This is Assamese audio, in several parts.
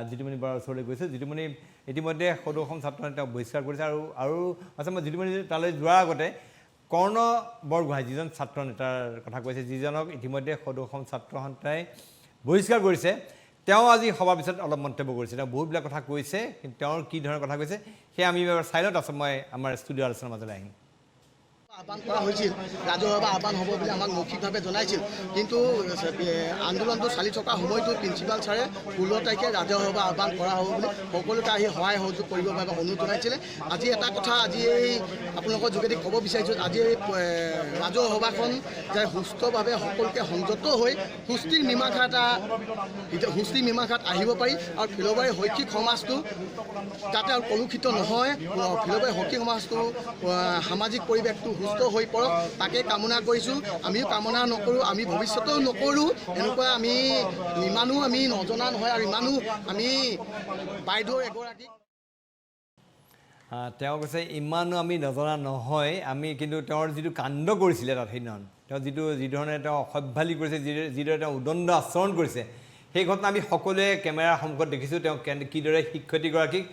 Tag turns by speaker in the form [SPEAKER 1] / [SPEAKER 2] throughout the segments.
[SPEAKER 1] জিতুমণি বৰাৰ ওচৰলৈ গৈছোঁ। জিতুমণি ইতিমধ্যে সদৌ অসম ছাত্ৰ সন্থাই তেওঁক বহিষ্কাৰ কৰিছে আৰু আচলতে মই জিতুমণি তালৈ যোৱাৰ আগতে কৰ্ণ বৰগোহাঁই যিজন ছাত্ৰ নেতাৰ কথা কৈছে, যিজনক ইতিমধ্যে সদৌ অসম ছাত্ৰ সন্থাই বহিষ্কাৰ কৰিছে, তেওঁ আজি সভাৰ পিছত অলপ মন্তব্য কৰিছে। তেওঁ বহুতবিলাক কথা কৈছে, কিন্তু তেওঁৰ কি ধৰণৰ কথা কৈছে সেয়া আমি এবাৰ চাই লওঁ, তাৰপিছত মই আমাৰ ষ্টুডিঅ' আলোচনাৰ মাজলৈ আহিম।
[SPEAKER 2] আহ্বান কৰা হৈছিল, ৰাজহুৱা আহ্বান হ'ব বুলি আমাক মৌখিকভাৱে জনাইছিল, কিন্তু আন্দোলনটো চালি থকা সময়তো প্ৰিন্সিপাল ছাৰে 16 তাৰিখে ৰাজহুৱা আহ্বান কৰা হ'ব বুলি সকলোকে আহি সহায় সহযোগ কৰিবৰ বাবে অনুৰোধ জনাইছিলে। আজি এটা কথা এই আপোনালোকৰ যোগেদি ক'ব বিচাৰিছোঁ, আজি এই ৰাজহুৱা সভাখন যে সুস্থভাৱে সকলোকে সংযত হৈ সুস্থিৰ মীমাংসাত আহিব পাৰি আৰু ফিলবাৰী শৈক্ষিক সমাজটো যাতে আৰু কলুষিত নহয়, ফিলবাৰী শৈক্ষিক সমাজটো সামাজিক পৰিৱেশটো সুস্থ হৈ পৰক তাকে কামনা কৰিছোঁ। আমিও কামনা নকৰোঁ, আমি ভৱিষ্যতেও নকৰোঁ এনেকুৱা, আমি ইমানো আমি নজনা নহয় আৰু ইমানো আমি বাইদেউ এগৰাকী
[SPEAKER 1] তেওঁ কৈছে ইমানো আমি নজনা নহয়, আমি কিন্তু তেওঁৰ যিটো কাণ্ড কৰিছিলে তাত সেইদিনাখন, তেওঁ যিধৰণে তেওঁ অসভ্যালি কৰিছে, যিদৰে তেওঁ উদণ্ড আচৰণ কৰিছে, সেই ঘটনা আমি সকলোৱে কেমেৰাৰ সন্মুখত দেখিছোঁ। তেওঁ কিদৰে শিক্ষয়িত্ৰীগৰাকীক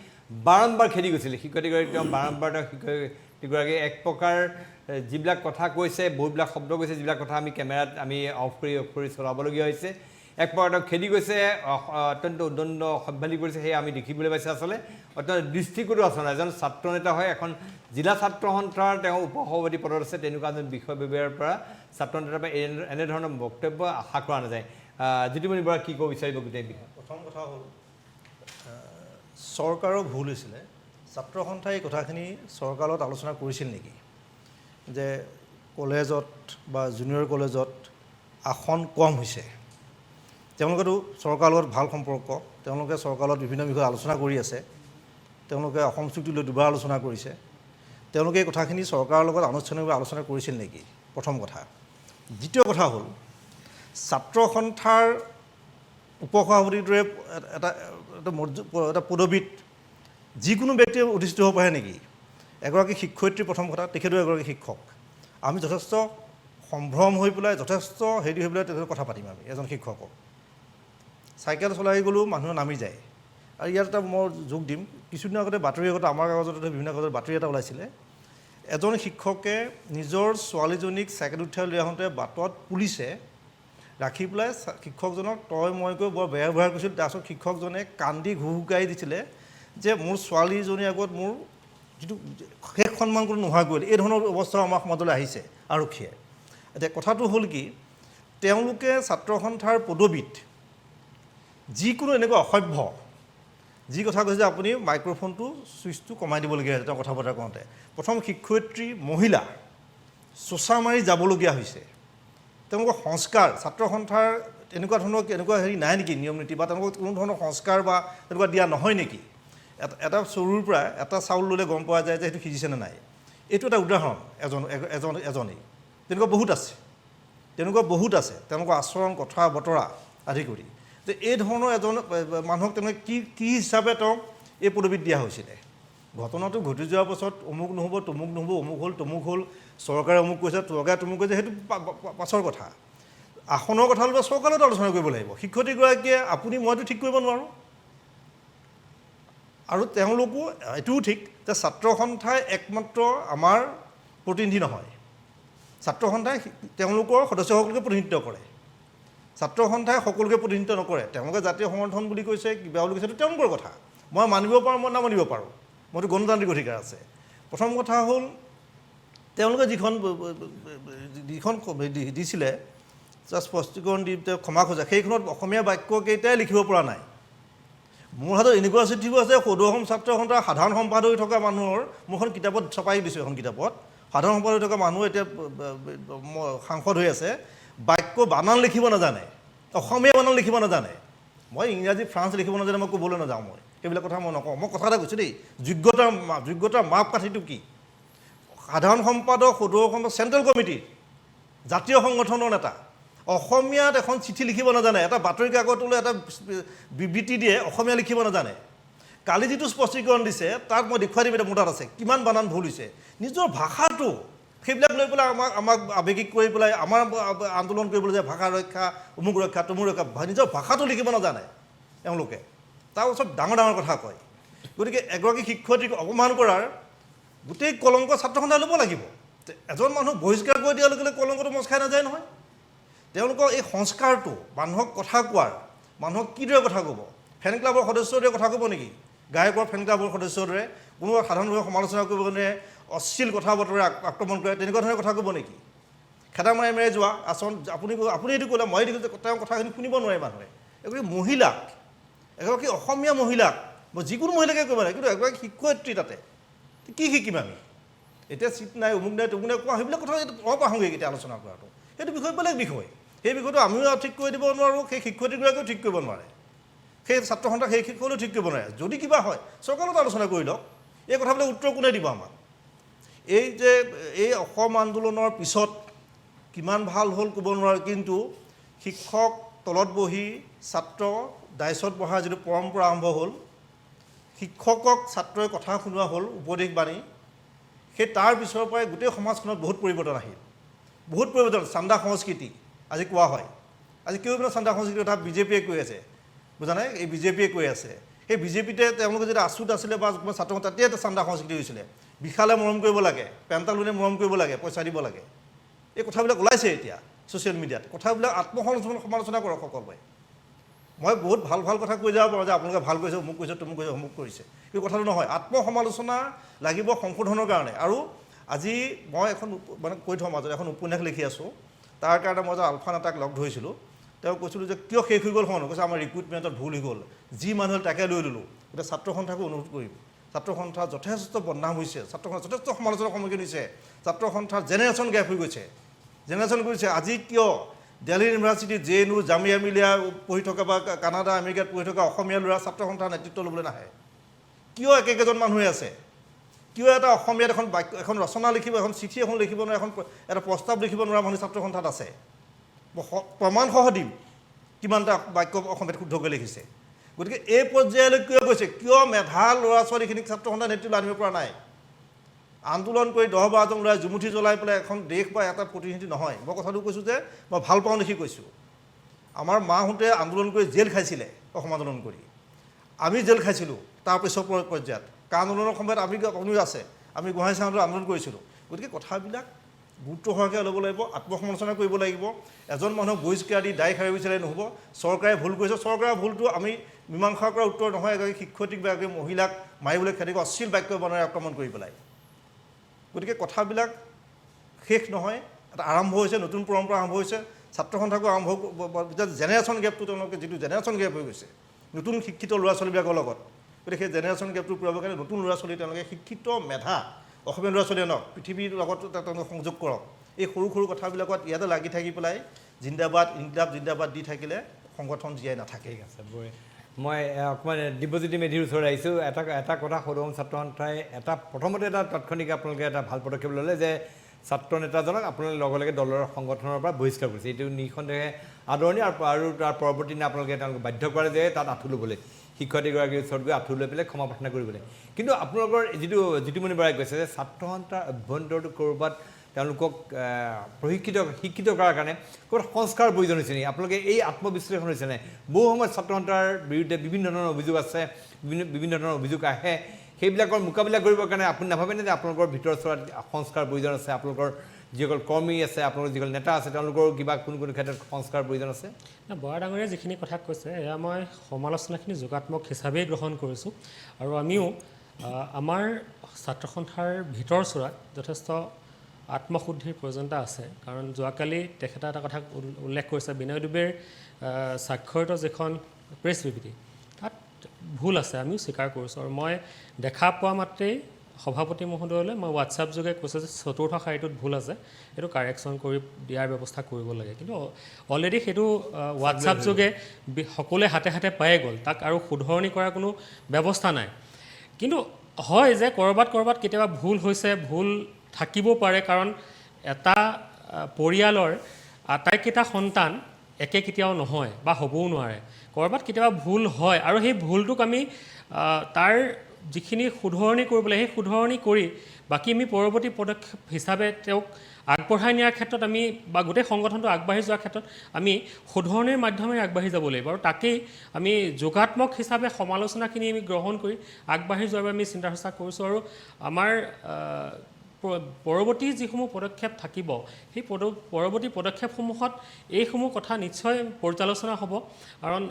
[SPEAKER 1] বাৰম্বাৰ খেদি গৈছিলে। শিক্ষয়িত্ৰীগৰাকীক তেওঁ বাৰম্বাৰ শিক্ষয়িত্ৰীগৰাকী এক প্ৰকাৰ যিবিলাক কথা কৈছে, বহুবিলাক শব্দ কৈছে, যিবিলাক কথা আমি কেমেৰাত আমি অফ কৰি চলাবলগীয়া হৈছে, এক প্ৰকাৰ তেওঁ খেদি গৈছে, অত্যন্ত উদণ্ড অসভ্যালি কৰিছে, সেয়া আমি দেখিবলৈ পাইছে। আচলতে অত্যন্ত দৃষ্টিকটু আচৰণ। এজন ছাত্ৰ নেতা হয়, এখন জিলা ছাত্ৰ সন্থাৰ তেওঁ উপসভাপতি পদত আছে, তেনেকুৱা এজন বিষয়ববীয়াৰ পৰা ছাত্ৰ নেতাৰ পৰা এনেধৰণৰ বক্তব্য আশা কৰা নাযায়। জিতুমণি বৰা কি ক'ব বিচাৰিব গোটেই বিষয়ে?
[SPEAKER 3] প্ৰথম কথা হ'ল চৰকাৰৰ ভুল হৈছিলে। ছাত্ৰ সন্থাই এই কথাখিনি চৰকাৰৰ লগত আলোচনা কৰিছিল নেকি যে কলেজত বা জুনিয়ৰ কলেজত আসন কম হৈছে? তেওঁলোকেতো চৰকাৰৰ লগত ভাল সম্পৰ্ক, তেওঁলোকে চৰকাৰৰ লগত বিভিন্ন বিষয়ে আলোচনা কৰি আছে, তেওঁলোকে অসম চুক্তি লৈ দুবাৰ আলোচনা কৰিছে, তেওঁলোকে এই কথাখিনি চৰকাৰৰ লগত আনুষ্ঠানিকভাৱে আলোচনা কৰিছিল নেকি? প্ৰথম কথা। দ্বিতীয় কথা হ'ল ছাত্ৰ সন্থাৰ উপসভাপতিৰ দৰে এটা পদবীত যিকোনো ব্যক্তিয়ে অধিষ্ঠিত হ'ব পাৰে নেকি? এগৰাকী শিক্ষয়িত্ৰী প্ৰথম কথা, তেখেতো এগৰাকী শিক্ষক। আমি যথেষ্ট সম্ভ্ৰম হৈ পেলাই, যথেষ্ট হেৰি হৈ পেলাই তেখেতৰ কথা পাতিম আমি এজন শিক্ষকক। চাইকেল চলাই গ'লেও মানুহ নামি যায়। আৰু ইয়াত এটা মই যোগ দিম, কিছুদিনৰ আগতে বাতৰি আগতে আমাৰ কাগজতে বিভিন্ন কাগজত বাতৰি এটা ওলাইছিলে, এজন শিক্ষকে নিজৰ ছোৱালীজনীক চাইকেল উঠাই লৈ আহোঁতে বাটত পুলিচে ৰাখি পেলাই শিক্ষকজনক তই মইকৈ বৰ বেয়া ব্যৱহাৰ কৰিছিল। তাৰপিছত শিক্ষকজনে কান্দি ঘুহুকাই দিছিলে যে মোৰ ছোৱালীজনীৰ আগত মোৰ যিটো শেষ সন্মান কোনো নোহোৱা কৰিলে। এই ধৰণৰ অৱস্থা আমাৰ সমাজলৈ আহিছে আৰক্ষীয়ে। এতিয়া কথাটো হ'ল কি, তেওঁলোকে ছাত্ৰ সন্থাৰ পদবীত যিকোনো এনেকুৱা অসভ্য যি কথা কৈছে, আপুনি মাইক্ৰফোনটো ছুইচটো কমাই দিবলগীয়া হৈছে তেওঁ কথা বতৰা কওঁতে। প্ৰথম শিক্ষয়িত্ৰী মহিলা চোচা মাৰি যাবলগীয়া হৈছে। তেওঁলোকৰ সংস্কাৰ, ছাত্ৰ সন্থাৰ এনেকুৱা হেৰি নাই নেকি, নিয়ম নীতি বা তেওঁলোকক কোনো ধৰণৰ সংস্কাৰ বা তেনেকুৱা দিয়া নহয় নেকি? এটা চৰুৰ পৰা এটা চাউল ল'লে গম পোৱা যায় যে সেইটো সিজিছেনে নাই। এইটো এটা উদাহৰণ এজনেই। তেনেকুৱা বহুত আছে তেওঁলোকৰ আচৰণ, কথা বতৰা আদি কৰি। যে এই ধৰণৰ এজন মানুহক তেওঁলোকে কি হিচাপে তেওঁক এই পদবীত দিয়া হৈছিলে? ঘটনাটো ঘটি যোৱাৰ পাছত অমুক নহ'ব, তমুক নহ'ব, অমুক হ'ল তমুক হ'ল, চৰকাৰে অমুক কৈছে, চৰকাৰে তমুক কৈছে, সেইটো পাছৰ কথা। আসনৰ কথা হ'লে চৰকাৰৰ লগত আলোচনা কৰিব লাগিব। শিক্ষয়িত্ৰীগৰাকীয়ে আপুনি মইতো ঠিক কৰিব নোৱাৰোঁ। আৰু তেওঁলোকো এইটোও ঠিক যে ছাত্ৰ সন্থাই একমাত্ৰ আমাৰ প্ৰতিনিধি নহয়। ছাত্ৰ সন্থাই তেওঁলোকৰ সদস্যসকলকে প্ৰতিনিধিত্ব কৰে। ছাত্ৰ সন্থাই সকলোকে প্ৰতিনিধিত্ব নকৰে। তেওঁলোকে জাতীয় সমৰ্থন বুলি কৈছে, কিবা বুলি কৈছে, সেইটো তেওঁলোকৰ কথা। মই মানিব পাৰোঁ, মই নামানিব পাৰোঁ, মইতো গণতান্ত্ৰিক অধিকাৰ আছে। প্ৰথম কথা হ'ল তেওঁলোকে যিখন দিছিলে স্পষ্টীকৰণ দি ক্ষমা খোজা, সেইখনত অসমীয়া বাক্যকেইটাই লিখিব পৰা নাই। মোৰ হাতত এনেকুৱা চিঠিও আছে, সদৌ অসম ছাত্ৰ সন্থাৰ সাধাৰণ সম্পাদক হৈ থকা মানুহৰ, মোৰখন কিতাপত ছপাই দিছোঁ, এখন কিতাপত সাধাৰণ সম্পাদক হৈ থকা মানুহ এতিয়া সাংসদ হৈ আছে, বাক্য বানান লিখিব নাজানে, অসমীয়া বানান লিখিব নাজানে। মই ইংৰাজী ফ্ৰান্স লিখিব নাজানে, মই ক'বলৈ নাযাওঁ। মই সেইবিলাক কথা মই নকওঁ। মই কথা এটা কৈছোঁ দেই, যোগ্যতাৰ মাপকাঠিটো কি? সাধাৰণ সম্পাদক সদৌ অসম চেণ্ট্ৰেল কমিটিৰ জাতীয় সংগঠনৰ নেতা অসমীয়াত এখন চিঠি লিখিব নাজানে, এটা বাতৰি কাকতলৈ এটা বিবৃতি দিয়ে, অসমীয়া লিখিব নাজানে। কালি যিটো স্পষ্টীকৰণ দিছে তাক মই দেখুৱাই দিম, এটা মোৰ তাত আছে, কিমান বানান ভুল হৈছে। নিজৰ ভাষাটো সেইবিলাক লৈ পেলাই আমাক আৱেগিক কৰি পেলাই আমাৰ আন্দোলন কৰিবলৈ যে ভাষা ৰক্ষা, অমুক ৰক্ষা, তমুক ৰক্ষা, নিজৰ ভাষাটো লিখিব নাজানে তেওঁলোকে। তাৰ ওচৰত ডাঙৰ ডাঙৰ কথা কয় গতিকে এগৰাকী শিক্ষয়িত্ৰীক অপমান কৰাৰ গোটেই কলংক ছাত্ৰ সন্থাই ল'ব লাগিব এজন মানুহ বহিষ্কাৰ কৰি দিয়াৰ লগে লগে কলংকটো মচ খাই নাযায় নহয় তেওঁলোকৰ এই সংস্কাৰটো মানুহক কথা কোৱাৰ মানুহক কিদৰে কথা ক'ব ফেন ক্লাবৰ সদস্যৰ দৰে কথা ক'ব নেকি গায়কৰ ফেন ক্লাবৰ সদস্যৰ দৰে কোনোবা সাধাৰণভাৱে সমালোচনা কৰিব কাৰণে অশ্লীল কথা বতৰা আক্ৰমণ কৰে তেনেকুৱা ধৰণৰ কথা ক'ব নেকি খেদা মাৰি মাৰি যোৱা আপুনি এইটো ক'লে মই দেখিছোঁ তেওঁৰ কথাখিনি শুনিব নোৱাৰে মানুহে এগৰাকী মহিলাক এগৰাকী অসমীয়া মহিলাক মই যিকোনো মহিলাকে ক'ব লাগে কিন্তু এগৰাকী শিক্ষয়িত্ৰী তাতে কি শিকিম আমি এতিয়া চিট নাই অমুক নাই তমুক নাই কোৱা সেইবিলাক কথা অপ্ৰাসংগিক এতিয়া আলোচনা কৰাটো সেইটো বিষয় বেলেগ বিষয় সেই বিষয়টো আমিও ঠিক কৰি দিব নোৱাৰোঁ সেই শিক্ষয়িত্ৰীগৰাকীও ঠিক কৰিব নোৱাৰে সেই ছাত্ৰ সন্থাক সেই শিক্ষকলৈও ঠিক কৰিব নোৱাৰে যদি কিবা হয় চৰকাৰত আলোচনা কৰি লওক এই কথাবিলাক উত্তৰ কোনে দিব আমাক এই যে এই অসম আন্দোলনৰ পিছত কিমান ভাল হ'ল ক'ব নোৱাৰে কিন্তু শিক্ষক তলত বহি ছাত্ৰ ডাইচত বহাৰ যিটো পৰম্পৰা আৰম্ভ হ'ল শিক্ষকক ছাত্ৰই কথা শুনোৱা হ'ল উপদেশ বাণী সেই তাৰ পিছৰ পৰাই গোটেই সমাজখনত বহুত পৰিৱৰ্তন আহিল বহুত পৰিৱৰ্তন চান্দা সংস্কৃতি আজি কোৱা হয় আজি কিয় চান্দা সংস্কৃতিৰ কথা বিজেপিয়ে কৈ আছে বুজা নাই এই বিজেপিয়ে কৈ আছে সেই বিজেপিতে তেওঁলোকে যেতিয়া আছুত আছিলে বা ছাত্ৰ তাতে এটা চান্দা সংস্কৃতি হৈছিলে বিশালে মৰম কৰিব লাগে পেণ্টালুনে মৰম কৰিব লাগে পইচা দিব লাগে এই কথাবিলাক ওলাইছে এতিয়া ছ'চিয়েল মিডিয়াত কথাবিলাক সমালোচনা কৰক সকলোৱে মই বহুত ভাল ভাল কথা কৈ যাব পাৰোঁ যে আপোনালোকে ভাল কৈছে অমুক কৈছে তমুক কৈছে অমুক কৰিছে কিন্তু কথাটো নহয় আত্মসমালোচনা লাগিব সংশোধনৰ কাৰণে আৰু আজি মই এখন মানে কৈ থওঁ মাজত এখন উপন্যাস লিখি আছোঁ তাৰ কাৰণে মই যে আলফান এটাক লগ ধৰিছিলোঁ তেওঁ কৈছিলোঁ যে কিয় শেষ হৈ গ'ল সময় কৈছে আমাৰ ৰিক্ৰুইটমেণ্টত ভুল হৈ গ'ল যি মানুহ তাকে লৈ ল'লোঁ এতিয়া ছাত্ৰ সন্থাকো অনুৰোধ কৰিম ছাত্ৰ সন্থা যথেষ্ট বদনাম হৈছে ছাত্ৰ সন্থা যথেষ্ট সমালোচনাৰ সন্মুখীন হৈছে ছাত্ৰ সন্থাৰ জেনেৰেশ্যন গেপ হৈ গৈছে জেনেৰেশ্যন গৈছে আজি কিয় দিল্লী ইউনিভাৰ্চিটি JNU জামিয়া মিলিয়া পঢ়ি থকা বা কানাডা আমেৰিকাত পঢ়ি থকা অসমীয়া ল'ৰা ছাত্ৰ সন্থাৰ নেতৃত্ব ল'বলৈ নাহে কিয় একেকেইজন মানুহে আছে কিয় এটা অসমীয়াত এখন বাক্য এখন ৰচনা লিখিব এখন চিঠি এখন লিখিব নোৱাৰে এখন এটা প্ৰস্তাৱ লিখিব নোৱাৰা মানুহ ছাত্ৰ সন্থাত আছে প্ৰমাণসহ দিম কিমানটা বাক্য অসমীয়াত শুদ্ধকৈ লিখিছে গতিকে এই পৰ্যায়লৈ কিয় গৈছে কিয় মেধা ল'ৰা ছোৱালীখিনিক ছাত্ৰ সন্থাৰ নেতৃত্ব আনিব পৰা নাই আন্দোলন কৰি 10-12জন ল'ৰাই জুমুঠি জ্বলাই পেলাই এখন দেশ বা এটা প্ৰতিনিধি নহয় মই কথাটো কৈছোঁ যে মই ভাল পাওঁ দেখি কৈছোঁ আমাৰ মাহঁতে আন্দোলন কৰি জেল খাইছিলে অসম আন্দোলন কৰি আমি জেল খাইছিলোঁ তাৰপিছৰ পৰ্যায়ত কা আন্দোলনৰ সময়ত আপুনিও আছে আমি গোহাঁই চাউণ্ডৰ আন্দোলন কৰিছিলোঁ গতিকে কথাবিলাক গুৰুত্ব সহকাৰে ল'ব লাগিব আত্মসমালোচনা কৰিব লাগিব এজন মানুহক বহিষ্কাৰ দি দায় সাৰি বিচাৰিলে নহ'ব চৰকাৰে ভুল কৰিছে চৰকাৰৰ ভুলটো আমি মীমাংসা কৰাৰ উত্তৰ নহয় এগৰাকী শিক্ষয়িত্ৰীক বা এগৰাকী মহিলাক মাৰিবলৈ খেদিব অশ্লীল বাক্য বনাই আক্ৰমণ কৰি পেলাই গতিকে কথাবিলাক শেষ নহয় এটা আৰম্ভ হৈছে নতুন পৰম্পৰা আৰম্ভ হৈছে ছাত্ৰ সন্থাকো আৰম্ভ জেনেৰেশ্যন গেপটো তেওঁলোকে যিটো জেনেৰেশ্যন গেপ হৈ গৈছে নতুন শিক্ষিত ল'ৰা ছোৱালীবিলাকৰ লগত গতিকে সেই জেনেৰেশ্যন গেপটো পূৰাবৰ কাৰণে নতুন ল'ৰা ছোৱালী তেওঁলোকে শিক্ষিত মেধা অসমীয়া ল'ৰা ছোৱালীয়ে নওক পৃথিৱীৰ লগত তেওঁলোকে সংযোগ কৰক এই সৰু সৰু কথাবিলাকত ইয়াতে লাগি থাকি পেলাই জিন্দাবাদ ইনকিলাব জিন্দাবাদ দি থাকিলে সংগঠন জীয়াই নাথাকে
[SPEAKER 1] ঠিক আছে মই অকণমান দিব্যজ্যোতি মেধিৰ ওচৰত আহিছোঁ এটা কথা সদৌ ছাত্ৰ সন্থাই প্ৰথমতে এটা তাৎক্ষণিক আপোনালোকে এটা ভাল পদক্ষেপ ল'লে যে ছাত্ৰ নেতাজনক আপোনালোকে লগে লগে দলৰ সংগঠনৰ পৰা বহিষ্কাৰ কৰিছে এইটো নিঃসন্দেহে আদৰণীয় আৰু তাৰ পৰৱৰ্তী দিনা আপোনালোকে তেওঁলোকক বাধ্য কৰে যে তাত আঁঠু ল'বলৈ শিক্ষয়িত্ৰীগৰাকীৰ ওচৰত গৈ আঁঠু লৈ পেলাই ক্ষমা প্ৰাৰ্থনা কৰিবলৈ কিন্তু আপোনালোকৰ যিটো জ্যোতিমণি বৰাই কৈছে যে ছাত্ৰ সন্থাৰ অভ্যন্তৰটো ক'ৰবাত তেওঁলোকক শিক্ষিত কৰাৰ কাৰণে ক'ৰবাত সংস্কাৰ প্ৰয়োজন হৈছে নেকি আপোনালোকে এই আত্মবিশ্লেষণ হৈছে নাই বহু সময়ত ছাত্ৰ সন্থাৰ বিৰুদ্ধে বিভিন্ন ধৰণৰ অভিযোগ আছে বিভিন্ন ধৰণৰ অভিযোগ আহে সেইবিলাকৰ মোকাবিলা কৰিবৰ কাৰণে আপুনি নাভাবেনে যে আপোনালোকৰ ভিতৰত চোৱাত সংস্কাৰ প্ৰয়োজন আছে আপোনালোকৰ যিসকল কৰ্মী আছে আপোনালোকৰ যিসকল নেতা আছে তেওঁলোকৰ কিবা কোনো ক্ষেত্ৰত সংস্কাৰ প্ৰয়োজন আছে
[SPEAKER 4] বৰা ডাঙৰীয়া যিখিনি কথা কৈছে এয়া মই সমালোচনাখিনি যোগাত্মক হিচাপেই গ্ৰহণ কৰিছোঁ আৰু আমিও আমাৰ ছাত্ৰ সন্থাৰ ভিতৰ চোৱাত যথেষ্ট আত্মশুদ্ধিৰ প্ৰয়োজনীয়তা আছে কাৰণ যোৱাকালি তেখেতে এটা কথা উল্লেখ কৰিছে বিনয় দুবেৰ স্বাক্ষৰিত যিখন প্ৰেছ বিবৃতি তাত ভুল আছে আমিও স্বীকাৰ কৰিছোঁ আৰু মই দেখা পোৱা মাত্ৰেই সভাপতি মহোদয়লৈ মই হোৱাটছআপ যোগে কৈছোঁ যে চতুৰ্থ শাৰীটোত ভুল আছে সেইটো কাৰেকশ্যন কৰি দিয়াৰ ব্যৱস্থা কৰিব লাগে কিন্তু অলৰেডি সেইটো হোৱাটছআপ যোগে সকলোৱে হাতে হাতে পায়ে গ'ল তাক আৰু শুধৰণি কৰাৰ কোনো ব্যৱস্থা নাই কিন্তু হয় যে ক'ৰবাত কেতিয়াবা ভুল হৈছে ভুল থাকিব পাৰে কাৰণ এটা পৰিয়ালৰ আটাইকেইটা সন্তান একে কেতিয়াও নহয় বা হ'বও নোৱাৰে ক'ৰবাত কেতিয়াবা ভুল হয় আৰু সেই ভুলটোক আমি তাৰ যিখিনি শুধৰণি কৰিব লাগে সেই শুধৰণি কৰি বাকী আমি পৰৱৰ্তী পদক্ষেপ হিচাপে তেওঁক আগবঢ়াই নিয়াৰ ক্ষেত্ৰত আমি বা গোটেই সংগঠনটো আগবাঢ়ি যোৱাৰ ক্ষেত্ৰত আমি শুধৰণিৰ মাধ্যমেৰে আগবাঢ়ি যাব লাগিব আৰু তাকেই আমি যোগাত্মক হিচাপে সমালোচনাখিনি আমি গ্ৰহণ কৰি আগবাঢ়ি যোৱাৰ বাবে আমি চিন্তা চৰ্চা কৰিছোঁ আৰু আমাৰ পৰৱৰ্তী যিসমূহ পদক্ষেপ থাকিব সেই পৰৱৰ্তী পদক্ষেপসমূহত এইসমূহ কথা নিশ্চয় পৰ্যালোচনা হ'ব কাৰণ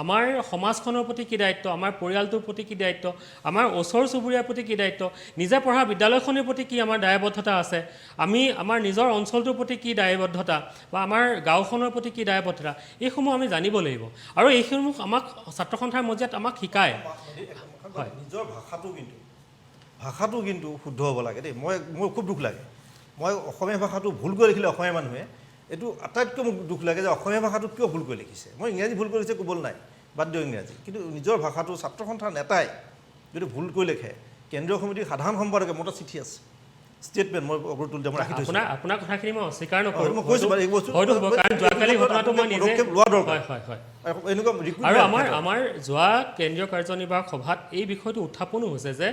[SPEAKER 4] আমাৰ সমাজখনৰ প্ৰতি কি দায়িত্ব আমাৰ পৰিয়ালটোৰ প্ৰতি কি দায়িত্ব আমাৰ ওচৰ চুবুৰীয়াৰ প্ৰতি কি দায়িত্ব নিজে পঢ়া বিদ্যালয়খনৰ প্ৰতি কি আমাৰ দায়বদ্ধতা আছে আমি আমাৰ নিজৰ অঞ্চলটোৰ প্ৰতি কি দায়বদ্ধতা বা আমাৰ গাঁওখনৰ প্ৰতি কি দায়বদ্ধতা এইসমূহ আমি জানিব লাগিব আৰু এইসমূহ আমাক ছাত্ৰ সন্থাৰ মজিয়াত আমাক শিকায়
[SPEAKER 3] নিজৰ ভাষাটো কিন্তু শুদ্ধ হ'ব লাগে দেই মোৰ খুব দুখ লাগে মই অসমীয়া ভাষাটো ভুলকৈ লিখিলে অসমীয়া মানুহে এইটো আটাইতকৈ মোক দুখ লাগে যে অসমীয়া ভাষাটো কিয় ভুলকৈ লিখিছে মই ইংৰাজী ভুল কৰিছে ক'বলৈ নাই বাদ দিয়ক ইংৰাজী কিন্তু নিজৰ ভাষাটো ছাত্ৰ সন্থাৰ নেতাই যদি ভুলকৈ লিখে কেন্দ্ৰীয় সমিতিৰ সাধাৰণ সম্পাদকে মোৰ এটা চিঠি আছে ষ্টেটমেণ্ট মই অগ্ৰতুল মই ৰাখি থৈছোঁ
[SPEAKER 4] আপোনাৰ কথাখিনি মই অস্বীকাৰ নকৰোঁ
[SPEAKER 3] মই কৈছোঁ বাৰু এই বস্তু
[SPEAKER 4] হয়তো হ'ব কাৰণ যোৱাকালি ঘটনাটো মই নিজে
[SPEAKER 3] লোৱা দৰকাৰ
[SPEAKER 4] হয়
[SPEAKER 3] এনেকুৱা
[SPEAKER 4] আৰু আমাৰ যোৱা কেন্দ্ৰীয় কাৰ্যনিৰ্বাহক সভাত এই বিষয়টো উত্থাপনো হৈছে যে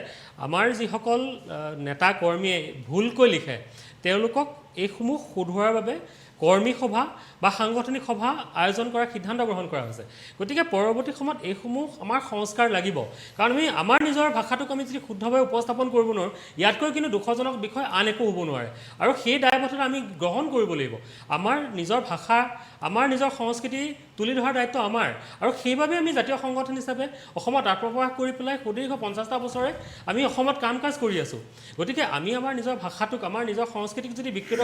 [SPEAKER 4] আমাৰ যিসকল নেতা কৰ্মীয়ে ভুলকৈ লিখে তেওঁলোকক এইসমূহ শুধৰোৱাৰ বাবে কৰ্মী সভা বা সাংগঠনিক সভা আয়োজন কৰাৰ সিদ্ধান্ত গ্ৰহণ কৰা হৈছে গতিকে পৰৱৰ্তী সময়ত এইসমূহ আমাৰ সংস্কাৰ লাগিব কাৰণ আমি আমাৰ নিজৰ ভাষাটোক আমি যদি শুদ্ধভাৱে উপস্থাপন কৰিব নোৱাৰোঁ ইয়াতকৈ কিন্তু দুখজনক বিষয় আন একো হ'ব নোৱাৰে আৰু সেই দায়বদ্ধতা আমি গ্ৰহণ কৰিব লাগিব আমাৰ নিজৰ ভাষা আমাৰ নিজৰ সংস্কৃতি তুলি ধৰাৰ দায়িত্ব আমাৰ আৰু সেইবাবে আমি জাতীয় সংগঠন হিচাপে অসমত আত্মপ্ৰকাশ কৰি পেলাই সুদীৰ্ঘ 50টা বছৰে আমি অসমত কাম কাজ কৰি আছোঁ গতিকে আমি আমাৰ নিজৰ ভাষাটোক আমাৰ নিজৰ সংস্কৃতিক যদি বিকৃত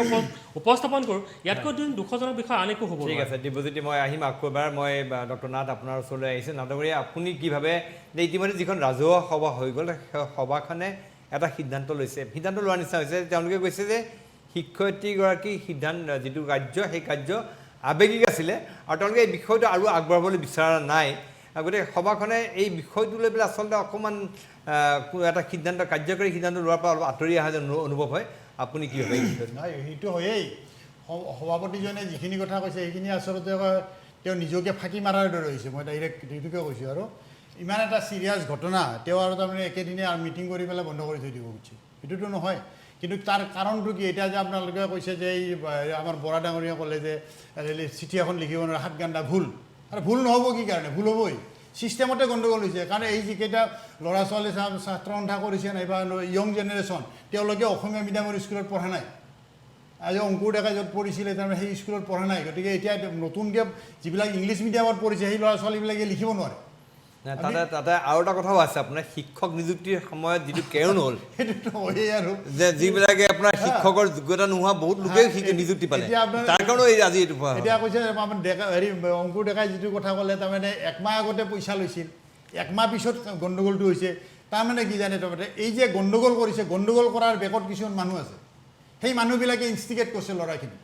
[SPEAKER 4] উপস্থাপন কৰোঁ ইয়াতকৈ দুখজনক বিষয় আন একো হ'ব
[SPEAKER 1] ঠিক আছে দিব্যজ্যোতি মই আহিম আকৌ এবাৰ মই ডক্টৰ নাথ আপোনাৰ ওচৰলৈ আহিছোঁ নাটকৰীয়া আপুনি কি ভাবে যে ইতিমধ্যে যিখন ৰাজহুৱা সভা হৈ গ'ল সেই সভাখনে এটা সিদ্ধান্ত লৈছে সিদ্ধান্ত লোৱাৰ নিচিনা হৈছে তেওঁলোকে কৈছে যে শিক্ষয়িত্ৰীগৰাকী সিদ্ধান্ত যিটো কাৰ্য সেই কাৰ্য আৱেগিক আছিলে আৰু তেওঁলোকে এই বিষয়টো আৰু আগবঢ়াবলৈ বিচৰা নাই গতিকে সভাখনে এই বিষয়টো লৈ পেলাই আচলতে অকণমান এটা সিদ্ধান্ত কাৰ্যকৰী সিদ্ধান্ত লোৱাৰ পৰা অলপ আঁতৰি অহা যেন অনুভৱ হয় আপুনি কি ভাবে
[SPEAKER 5] নাই সেইটো হয়েই সভাপতিজনে যিখিনি কথা কৈছে সেইখিনি আচলতে তেওঁ নিজকে ফাঁকি মাৰাৰ দৰে হৈছে মই ডাইৰেক্ট সেইটোকে কৈছোঁ আৰু ইমান এটা চিৰিয়াছ ঘটনা তেওঁ আৰু তাৰমানে একেদিনে মিটিং কৰি পেলাই বন্ধ কৰি থৈ দিব খুজিছে সেইটোতো নহয় কিন্তু তাৰ কাৰণটো কি এতিয়া যে আপোনালোকে কৈছে যে এই আমাৰ বৰা ডাঙৰীয়া ক'লে যে চিঠি এখন লিখিব নোৱাৰে 7 ঘণ্টা ভুল আৰু ভুল নহ'ব কি কাৰণে ভুল হ'বই ছিষ্টেমতে গণ্ডগোল হৈছে কাৰণ এই যিকেইটা ল'ৰা ছোৱালী ছাত্ৰ সন্থা কৰিছে নাইবা য়ং জেনেৰেশ্যন তেওঁলোকে অসমীয়া মিডিয়ামৰ স্কুলত পঢ়া নাই আজি অংকুৰ ডেকাই য'ত পঢ়িছিলে তাৰমানে সেই স্কুলত পঢ়া নাই গতিকে এতিয়া নতুনকৈ যিবিলাক ইংলিছ মিডিয়ামত পঢ়িছে সেই ল'ৰা ছোৱালীবিলাকে লিখিব নোৱাৰে
[SPEAKER 1] তাতে আৰু এটা কথাও আছে আপোনাৰ শিক্ষক নিযুক্তিৰ সময়ত যিটো কেৰণ হ'ল
[SPEAKER 5] সেইটোতো হয়েই আৰু
[SPEAKER 1] যে যিবিলাকে আপোনাৰ শিক্ষকৰ যোগ্যতা নোহোৱা বহুত লোকে নিযুক্তি পালে তাৰ কাৰণেও এই আজি এইটো
[SPEAKER 5] এতিয়া কৈছে আমাৰ ডেকা হেৰি অংকুৰ ডেকাই যিটো কথা ক'লে তাৰমানে 1 মাহ আগতে পইচা লৈছিল 1 মাহ পিছত গণ্ডগোলটো হৈছে তাৰমানে কি জানে তাৰমানে এই যে গণ্ডগোল কৰিছে গণ্ডগোল কৰাৰ বেগত কিছুমান মানুহ আছে সেই মানুহবিলাকে ইনষ্টিগেট কৰিছে ল'ৰাখিনি